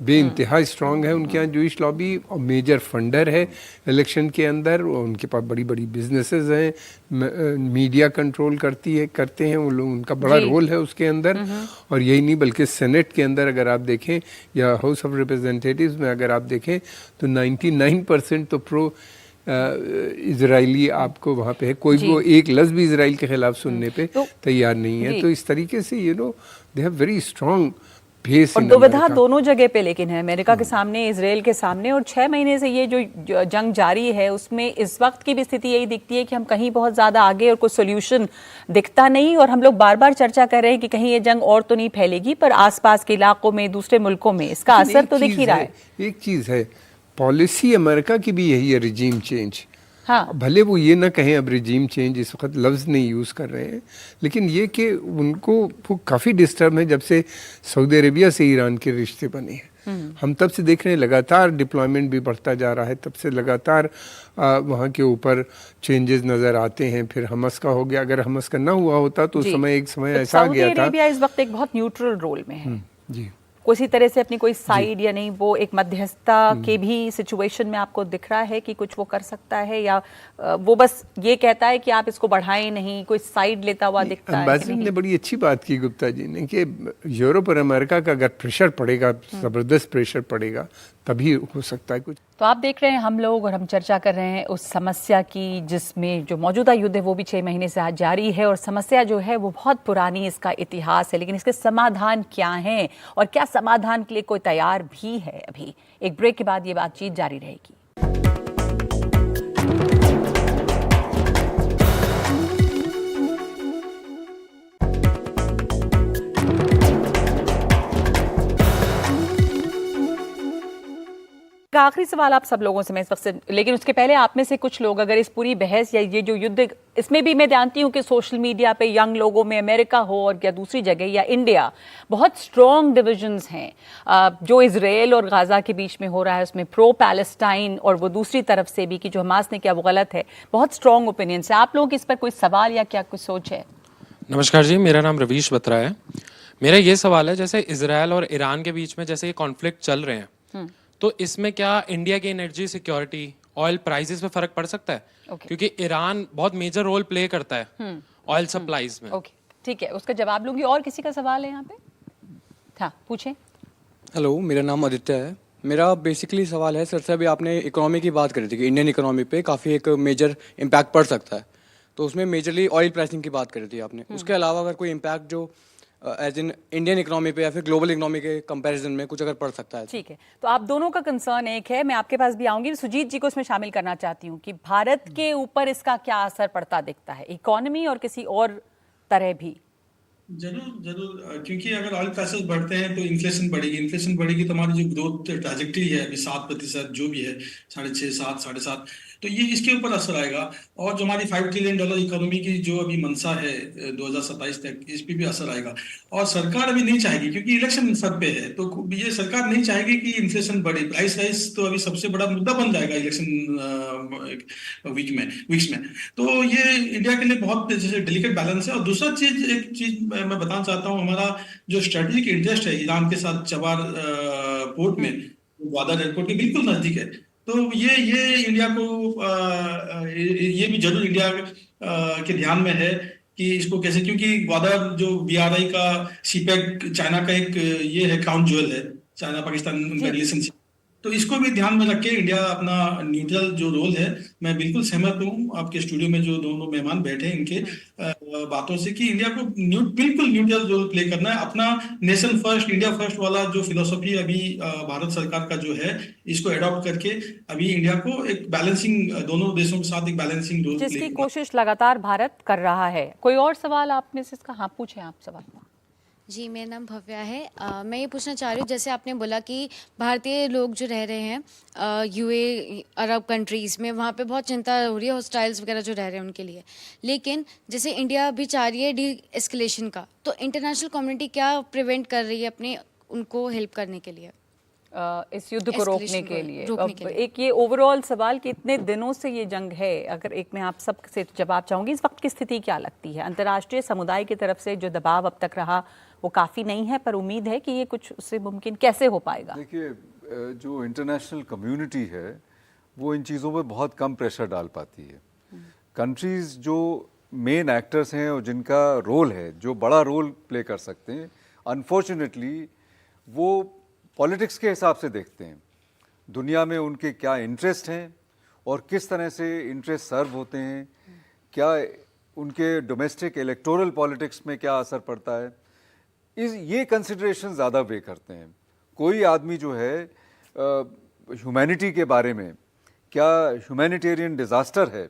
बेइंतहा स्ट्रांग है उनके यहाँ जूइश लॉबी, और मेजर फंडर है इलेक्शन के अंदर। उनके पास बड़ी बड़ी बिजनेसेस हैं, मीडिया कंट्रोल करते हैं वो लोग, उनका बड़ा रोल है उसके अंदर। और यही नहीं बल्कि सेनेट के अंदर अगर आप देखें या हाउस ऑफ रिप्रेजेंटेटिव्स में अगर आप देखें तो 99% तो प्रो इजरायली आपको वहाँ पे है। कोई वो एक लफ्ज़ भी इजराइल के खिलाफ सुनने पे तैयार नहीं है। तो इस तरीके से they have very strong base. और दुविधा दोनों जगह पे लेकिन है, अमेरिका के सामने, इजराइल के सामने। और 6 महीने से ये जो जंग जारी है उसमें इस वक्त की भी स्थिति यही दिखती है कि हम कहीं बहुत ज़्यादा आगे और कोई सोल्यूशन दिखता नहीं। और हम लोग बार बार चर्चा कर रहे हैं कि कहीं ये जंग और तो नहीं फैलेगी, पर आसपास के इलाकों में, दूसरे मुल्कों में इसका असर तो दिख ही रहा है। एक चीज़ है, पॉलिसी अमेरिका की भी यही है, रिजीम चेंज। हाँ। भले वो ये ना कहें अब रिजीम चेंज, इस वक्त लफ्ज़ नहीं यूज़ कर रहे हैं, लेकिन ये कि उनको वो काफ़ी डिस्टर्ब है जब से सऊदी अरेबिया से ईरान के रिश्ते बने हैं। हम तब से देख रहे हैं लगातार डिप्लॉयमेंट भी बढ़ता जा रहा है, तब से लगातार वहाँ के ऊपर चेंजेस नज़र आते हैं। फिर हमस का हो गया, अगर हमस का ना हुआ होता तो उस समय एक समय ऐसा आ गया था। सऊदी अरेबिया इस वक्त एक बहुत न्यूट्रल रोल में है, जी, किसी तरह से अपनी कोई साइड या नहीं, वो एक मध्यस्थता के भी सिचुएशन में आपको दिख रहा है कि कुछ वो कर सकता है, या वो बस ये कहता है कि आप इसको बढ़ाएं नहीं, कोई साइड लेता हुआ दिखता है? एम्बेसडर ने बड़ी अच्छी बात की गुप्ता जी ने कि यूरोप और अमेरिका का अगर प्रेशर पड़ेगा, ज़बरदस्त प्रेशर पड़ेगा, तभी हो सकता है कुछ। तो आप देख रहे हैं हम लोग, और हम चर्चा कर रहे हैं उस समस्या की जिसमें जो मौजूदा युद्ध है वो भी 6 महीने से आज जारी है, और समस्या जो है वो बहुत पुरानी, इसका इतिहास है, लेकिन इसके समाधान क्या हैं और क्या समाधान के लिए कोई तैयार भी है? अभी एक ब्रेक के बाद ये बातचीत जारी रहेगी। आखिरी सवाल आप सब लोगों से मैं इस वक्त से, लेकिन उसके पहले आप में से कुछ लोग अगर इस पूरी बहस या ये जो युद्ध, इसमें भी मैं जानती हूँ कि सोशल मीडिया पे यंग लोगों में अमेरिका हो और या दूसरी जगह या इंडिया, बहुत स्ट्रॉन्ग डिविजन्स हैं जो इजराइल और गाजा के बीच में हो रहा है, उसमें प्रो पैलेस्टाइन और वो दूसरी तरफ से भी कि जो हमास ने किया वो गलत है, बहुत स्ट्रॉन्ग ओपिनियंस है। आप लोगों की इस पर कोई सवाल या क्या कुछ सोच है? नमस्कार जी, मेरा नाम रवीश बत्रा है। मेरा ये सवाल है, जैसे इजराइल और ईरान के बीच में जैसे ये कॉन्फ्लिक्ट चल रहे हैं, तो इसमें क्या इंडिया की एनर्जी सिक्योरिटी, ऑयल प्राइसेस पे फर्क पड़ सकता है? क्योंकि ईरान बहुत मेजर रोल प्ले करता है ऑयल सप्लाईज में। ओके, ठीक है, उसका जवाब लूंगी। और किसी का सवाल है यहाँ पे? हाँ, पूछें। हेलो, मेरा नाम आदित्य है। मेरा बेसिकली सवाल है सर से, अभी आपने इकोनॉमी की बात करी थी कि इंडियन इकोनॉमी पे काफ़ी एक मेजर इम्पैक्ट पड़ सकता है, तो उसमें मेजरली ऑयल प्राइसिंग की बात करी थी आपने। उसके अलावा अगर कोई इम्पैक्ट जो एज इन इंडियन इकोनॉमी पे या फिर ग्लोबल इकोनॉमी के कंपैरिजन में कुछ अगर पड़ सकता है? ठीक है, तो आप दोनों का कंसर्न एक है, मैं आपके पास भी आऊंगी, सुजीत जी को इसमें शामिल करना चाहती हूँ कि भारत के ऊपर इसका क्या असर पड़ता दिखता है, इकोनॉमी और किसी और तरह भी? जरूर जरूर, क्योंकि अगर ऑयल प्राइसेस बढ़ते हैं तो इन्फ्लेशन बढ़ेगी तो हमारी जो ग्रोथ ट्रैजेक्टरी है अभी 7% जो भी है, 6.5, 7, 7.5, तो ये इसके ऊपर असर आएगा। और जो हमारी $5 ट्रिलियन इकोनॉमी की जो अभी मंशा है 2027 तक, इस पे भी असर आएगा। और सरकार अभी नहीं चाहेगी, क्योंकि इलेक्शन सब पे है, तो ये सरकार नहीं चाहेगी कि इन्फ्लेशन बढ़े। प्राइस राइज तो अभी सबसे बड़ा मुद्दा बन जाएगा इलेक्शन वीक्स में। तो ये इंडिया के लिए बहुत जैसे डेलिकेट बैलेंस है। और दूसरा एक चीज मैं बताना चाहता हूँ, हमारा जो स्ट्रेटेजिक इंटरेस्ट है ईरान के साथ चबार पोर्ट में, ग्वादर एयरपोर्ट के बिल्कुल नजदीक है, तो ये इंडिया को ये भी जरूर इंडिया के ध्यान में है कि इसको कैसे, क्योंकि ग्वादर जो BRI का सीपेक चाइना का एक ये है, क्राउन ज्वेल है, चाइना पाकिस्तान उनका रिलेशनशिप, तो इसको भी ध्यान में रख के इंडिया अपना न्यूट्रल जो रोल है, मैं बिल्कुल सहमत हूँ आपके स्टूडियो में जो दोनों मेहमान बैठे हैं इनके बातों से कि इंडिया को बिल्कुल न्यूट्रल रोल प्ले करना है। अपना नेशन फर्स्ट, इंडिया फर्स्ट वाला जो फिलोसफी अभी भारत सरकार का जो है, इसको अडॉप्ट करके अभी इंडिया को एक बैलेंसिंग, दोनों देशों के साथ एक बैलेंसिंग रोल, जिसकी कोशिश लगातार भारत कर रहा है। कोई और सवाल आप में से इसका? हाँ, पूछें आप सवाल। जी, मेरा नाम भव्या है। मैं ये पूछना चाह रही हूँ, जैसे आपने बोला कि भारतीय लोग जो रह रहे हैं UAE, अरब कंट्रीज़ में, वहाँ पे बहुत चिंता हो रही है, हॉस्टाइल्स वगैरह जो रह रहे हैं उनके लिए। लेकिन जैसे इंडिया भी चाह रही है डी एस्केलेशन का, तो इंटरनेशनल कम्युनिटी क्या प्रिवेंट कर रही है अपने उनको हेल्प करने के लिए, इस युद्ध को रोकने के लिए? एक ये ओवरऑल सवाल कि इतने दिनों से ये जंग है, अगर एक मैं आप सब से जवाब चाहूँगी, इस वक्त की स्थिति क्या लगती है? अंतर्राष्ट्रीय समुदाय की तरफ से जो दबाव अब तक रहा वो काफ़ी नहीं है, पर उम्मीद है कि ये कुछ उससे मुमकिन कैसे हो पाएगा? देखिए, जो इंटरनेशनल कम्युनिटी है वो इन चीज़ों पे बहुत कम प्रेशर डाल पाती है। कंट्रीज़ जो मेन एक्टर्स हैं और जिनका रोल है, जो बड़ा रोल प्ले कर सकते हैं, अनफॉर्चुनेटली वो पॉलिटिक्स के हिसाब से देखते हैं, दुनिया में उनके क्या इंटरेस्ट हैं और किस तरह से इंटरेस्ट सर्व होते हैं, क्या उनके डोमेस्टिक इलेक्टोरल पॉलिटिक्स में क्या असर पड़ता है, ये कंसिडरेशन ज़्यादा वे करते हैं। कोई आदमी जो है ह्यूमैनिटी के बारे में, क्या ह्यूमैनिटेरियन डिज़ास्टर है,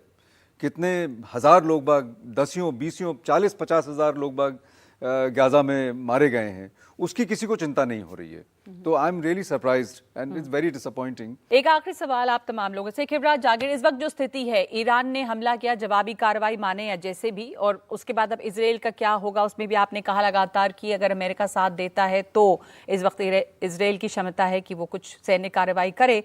कितने हज़ार लोग बाग, 10, 20, 40, 50 हज़ार लोग बाग गाजा में मारे गए हैं, उसकी किसी को चिंता नहीं हो रही है। तो I am really surprised and it's very disappointing. एक आखिरी सवाल आप तमाम लोगों से, खिवराज जागिर, इस वक्त जो स्थिति है, ईरान ने हमला किया, जवाबी कार्रवाई माने या जैसे भी, और उसके बाद अब इजराइल का क्या होगा, उसमें भी आपने कहा लगातार कि अगर अमेरिका साथ देता है तो इस वक्त इजराइल की क्षमता है कि वो कुछ सैन्य कार्रवाई करे।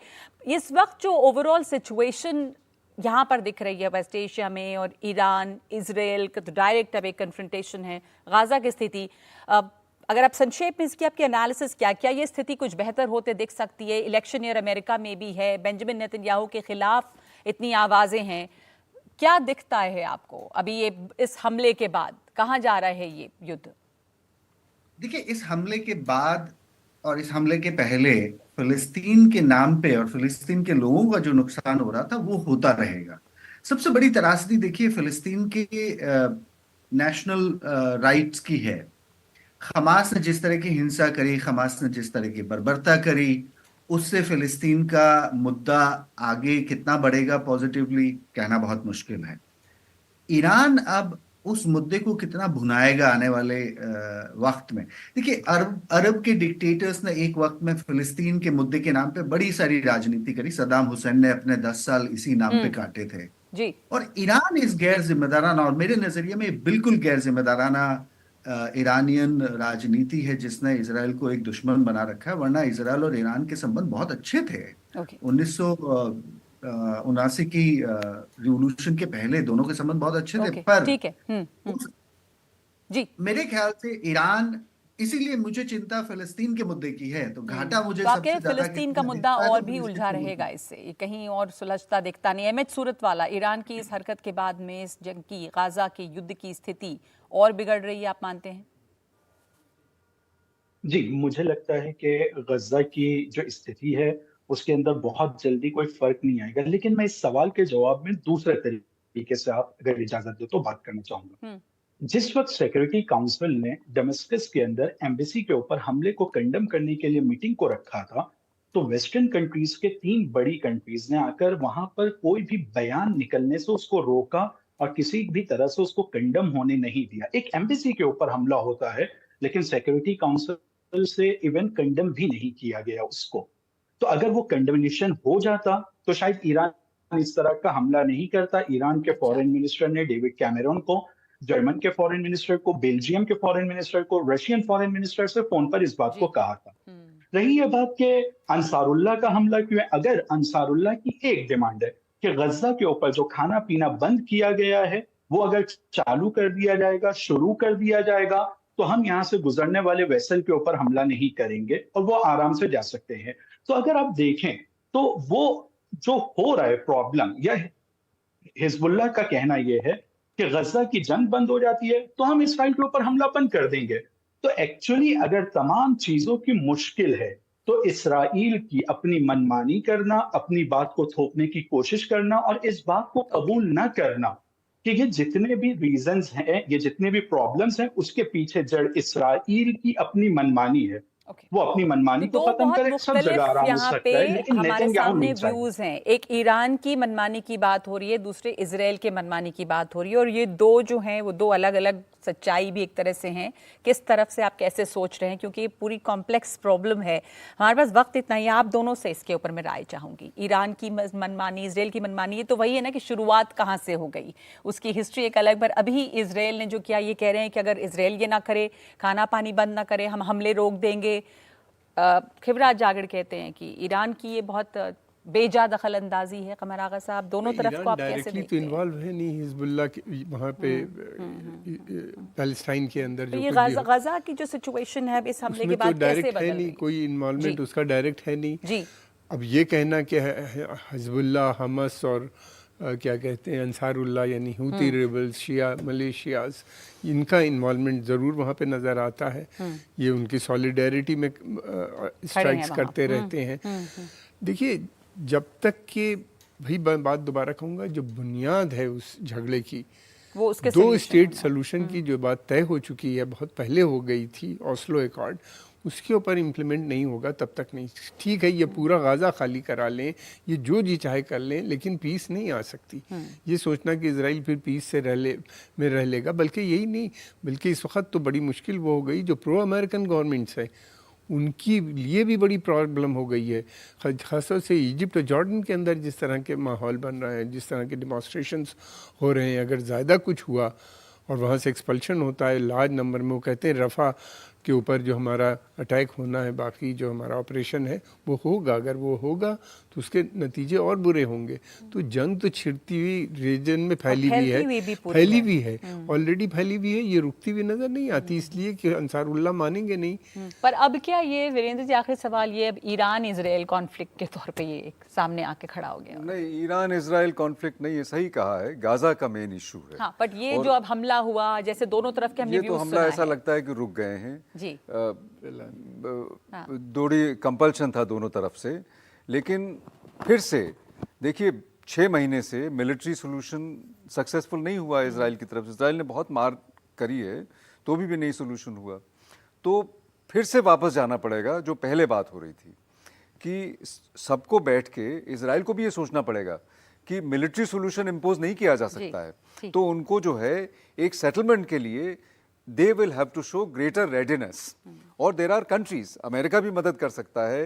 इस वक्त जो ओवरऑल सिचुएशन यहाँ पर दिख रही है वेस्ट एशिया में और ईरान इजराइल का तो डायरेक्ट अब एक कन्फ्रंटेशन है, गाजा की स्थिति, अगर आप संक्षेप में इसकी आपकी एनालिसिस क्या ये स्थिति कुछ बेहतर होते दिख सकती है? इलेक्शन ईयर अमेरिका में भी है, बेंजामिन नेतन्याहू के खिलाफ इतनी आवाजें हैं, क्या दिखता है आपको अभी ये इस हमले के बाद? कहाँ जा रहा है ये युद्ध? देखिए, इस हमले के बाद और इस हमले के पहले फिलिस्तीन के नाम पे और फिलिस्तीन के लोगों का जो नुकसान हो रहा था वो होता रहेगा। सबसे बड़ी त्रासदी देखिए फिलिस्तीन के नेशनल राइट्स की है। हमास ने जिस तरह की हिंसा करी, हमास ने जिस तरह की बर्बरता करी, उससे फिलिस्तीन का मुद्दा आगे कितना बढ़ेगा पॉजिटिवली कहना बहुत मुश्किल है। ईरान अब उस मुद्दे को कितना भुनाएगा आने वाले वक्त में। देखिए, अरब के डिक्टेटर्स ने एक वक्त में फिलिस्तीन के मुद्दे के नाम पे बड़ी सारी राजनीति करी। सद्दाम हुसैन ने अपने 10 साल इसी नाम पे काटे थे जी। और ईरान इस गैर जिम्मेदाराना, और मेरे नजरिए में बिल्कुल गैर जिम्मेदाराना ईरानियन राजनीति है जिसने इजराइल को एक दुश्मन बना रखा है। वरना इजराइल और ईरान के संबंध बहुत अच्छे थे। 1979 की रिवॉल्यूशन के पहले दोनों के संबंध बहुत अच्छे थे। पर ठीक है। जी, मेरे ख्याल से ईरान, इसीलिए मुझे चिंता फिलिस्तीन के मुद्दे की है। तो घाटा मुझे सबसे ज्यादा फिलिस्तीन का मुद्दा और भी उलझा रहेगा इससे, ये कहीं और सुलझता दिखता नहीं। अहमद सूरत वाला, ईरान की इस हरकत के बाद में इस जंग की, गाजा के युद्ध की स्थिति और बिगड़ रही है, आप मानते हैं? जी, मुझे लगता है कि गजा की जो स्थिति है उसके अंदर बहुत जल्दी कोई फर्क नहीं आएगा। लेकिन मैं इस सवाल के जवाब में दूसरे तरीके से, आप अगर इजाजत दे तो, बात करना चाहूंगा। जिस वक्त सिक्योरिटी काउंसिल ने डमस्कस के अंदर एम्बेसी के ऊपर हमले को कंडेम करने के लिए मीटिंग को रखा था, तो वेस्टर्न कंट्रीज के 3 बड़ी कंट्रीज ने आकर वहां पर कोई भी बयान निकलने से उसको रोका और किसी भी तरह से उसको कंडेम होने नहीं दिया। एक एम्बेसी के ऊपर हमला होता है लेकिन सिक्योरिटी काउंसिल से इवन कंडेम भी नहीं किया गया उसको। तो अगर वो कंडेमनेशन हो जाता तो शायद ईरान इस तरह का हमला नहीं करता। ईरान के फॉरेन मिनिस्टर ने डेविड कैमरन को, जर्मन के फॉरेन मिनिस्टर को, बेल्जियम के फॉरेन मिनिस्टर को, रशियन फॉरेन मिनिस्टर से फोन पर इस बात को कहा था। रही ये बात कि अंसारुल्लाह का हमला क्यों है, अगर अंसारुल्लाह की एक डिमांड है कि गजा के ऊपर जो खाना पीना बंद किया गया है वो अगर चालू कर दिया जाएगा, शुरू कर दिया जाएगा, तो हम यहाँ से गुजरने वाले वेसल के ऊपर हमला नहीं करेंगे और वो आराम से जा सकते हैं। तो अगर आप देखें तो वो जो हो रहा है प्रॉब्लम, या हिजबुल्लाह का कहना यह है कि गजा की जंग बंद हो जाती है तो हम इसराइल के ऊपर हमला बंद कर देंगे। तो एक्चुअली अगर तमाम चीजों की मुश्किल है तो इसराइल की अपनी मनमानी करना, अपनी बात को थोपने की कोशिश करना और इस बात को कबूल न करना कि ये जितने भी रीजंस हैं, ये जितने भी प्रॉब्लम्स हैं, उसके पीछे जड़ इसराइल की अपनी मनमानी है। वो अपनी मनमानी को खत्म करे, सब जगह आराम हो सकता है, लेकिन हमारे नेतन्याहू सामने नहीं चाहिए। व्यूज हैं, एक ईरान की मनमानी की बात हो रही है, दूसरे इजराइल के मनमानी की बात हो रही है, और ये दो जो हैं वो दो अलग अलग सच्चाई भी एक तरह से हैं। किस तरफ से आप कैसे सोच रहे हैं, क्योंकि ये पूरी कॉम्प्लेक्स प्रॉब्लम है। हमारे पास वक्त इतना ही है, आप दोनों से इसके ऊपर मैं राय चाहूंगी। ईरान की मनमानी, इजराइल की मनमानी, ये तो वही है ना कि शुरुआत कहाँ से हो गई, उसकी हिस्ट्री एक अलग। पर अभी इजराइल ने जो किया, ये कह रहे हैं कि अगर इजराइल ये ना करे, खाना पानी बंद ना करे, हम हमले रोक देंगे। खिवराज जागिर कहते हैं कि ईरान की ये बहुत बेजा दखल अंदाजी है। कमर आगा साहब, दोनों तरफ को आप कैसे देखते हैं? इन्वॉल्व है नहीं हिजबुल्लाह वहाँ पे पैलेस्टाइन के अंदर, तो ये गजा की जो सिचुएशन है इस हमले के बाद कैसे बदल है नहीं, कोई इन्वॉल्वमेंट उसका डायरेक्ट है नहीं जी। अब ये कहना कि हिजबुल्लाह, हमस और क्या कहते हैं अंसारुल्लाह यानी हूती रेबल्स, शिया मलेशियाज, इनका इन्वॉल्वमेंट ज़रूर वहाँ पे नज़र आता है। ये उनकी सॉलिडेरिटी में स्ट्राइक्स करते रहते हैं। देखिए, जब तक कि भाई बात दोबारा कहूँगा, जो बुनियाद है उस झगड़े की, वो उसके दो solution स्टेट होना। सोल्यूशन की जो बात तय हो चुकी है, बहुत पहले हो गई थी, ऑस्लो अकॉर्ड, उसके ऊपर इम्प्लीमेंट नहीं होगा तब तक नहीं। ठीक है, ये पूरा गाज़ा खाली करा लें, ये जो जी चाहे कर लें, लेकिन पीस नहीं आ सकती। ये सोचना कि इजराइल फिर पीस से रह लेगा, बल्कि यही नहीं, बल्कि इस वक्त तो बड़ी मुश्किल वो हो गई जो प्रो अमेरिकन गवर्नमेंट्स है, उनकी लिए भी बड़ी प्रॉब्लम हो गई है। खासतौर से इजिप्ट और जॉर्डन के अंदर जिस तरह के माहौल बन रहे हैं, जिस तरह के डिमॉन्स्ट्रेशंस हो रहे हैं, अगर ज़्यादा कुछ हुआ और वहाँ से एक्सपल्शन होता है लार्ज नंबर में, वो कहते हैं रफ़ा के ऊपर जो हमारा अटैक होना है, बाकी जो हमारा ऑपरेशन है वो होगा, अगर वो होगा तो उसके नतीजे और बुरे होंगे। तो जंग तो छिड़ती हुई रीजन में फैली हुई है, ऑलरेडी फैली हुई है, ये रुकती हुई नज़र नहीं आती, इसलिए कि अंसारुल्लाह मानेंगे नहीं। पर अब क्या ये वीरेंद्र जी, आखिरी सवाल ये, अब ईरान इजराइल कॉन्फ्लिक्ट के तौर पे ये एक सामने आके खड़ा हो गया? नहीं, ईरान इजराइल कॉन्फ्लिक्ट नहीं, ये सही कहा है, गाजा का मेन इशू है। हाँ, बट ये जो अब हमला हुआ, जैसे दोनों तरफ के हमने ये तो हमला ऐसा लगता है कि रुक गए हैं जी। थोड़ी कंपल्शन था दोनों तरफ से, लेकिन फिर से देखिए 6 महीने से मिलिट्री सोल्यूशन सक्सेसफुल नहीं हुआ इजराइल की तरफ से। इजराइल ने बहुत मार करी है तो भी नहीं सोल्यूशन हुआ, तो फिर से वापस जाना पड़ेगा जो पहले बात हो रही थी कि सबको बैठ के इजराइल को भी ये सोचना पड़ेगा कि मिलिट्री सोल्यूशन इम्पोज नहीं किया जा सकता है, तो उनको जो है एक सेटलमेंट के लिए they will have to show greater readiness. और देयर आर कंट्रीज, अमेरिका भी मदद कर सकता है,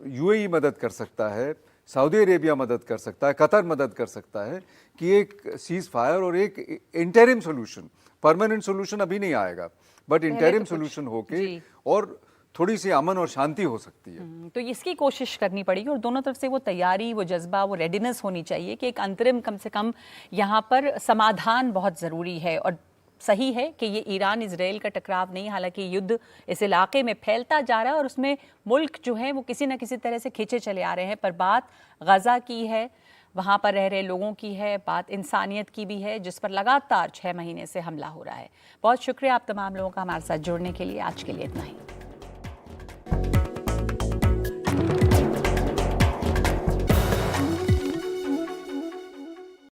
यूएई मदद कर सकता है, सऊदी अरेबिया मदद कर सकता है, कतर मदद कर सकता है कि एक सीज फायर और एक इंटरिम सोल्यूशन, परमानेंट सोल्यूशन अभी नहीं आएगा, बट इंटरिम सोल्यूशन होके और थोड़ी सी अमन और शांति हो सकती है। तो इसकी कोशिश करनी पड़ेगी और दोनों तरफ से वो तैयारी, वो जज्बा, वो रेडीनेस होनी चाहिए कि एक अंतरिम कम से कम यहाँ पर समाधान बहुत ज़रूरी है। और सही है कि ये ईरान इजराइल का टकराव नहीं, हालांकि युद्ध इस इलाके में फैलता जा रहा है और उसमें मुल्क जो है वो किसी न किसी तरह से खींचे चले आ रहे हैं, पर बात गजा की है, वहाँ पर रह रहे लोगों की है, बात इंसानियत की भी है, जिस पर लगातार 6 महीने से हमला हो रहा है। बहुत शुक्रिया आप तमाम लोगों का हमारे साथ जुड़ने के लिए। आज के लिए इतना ही।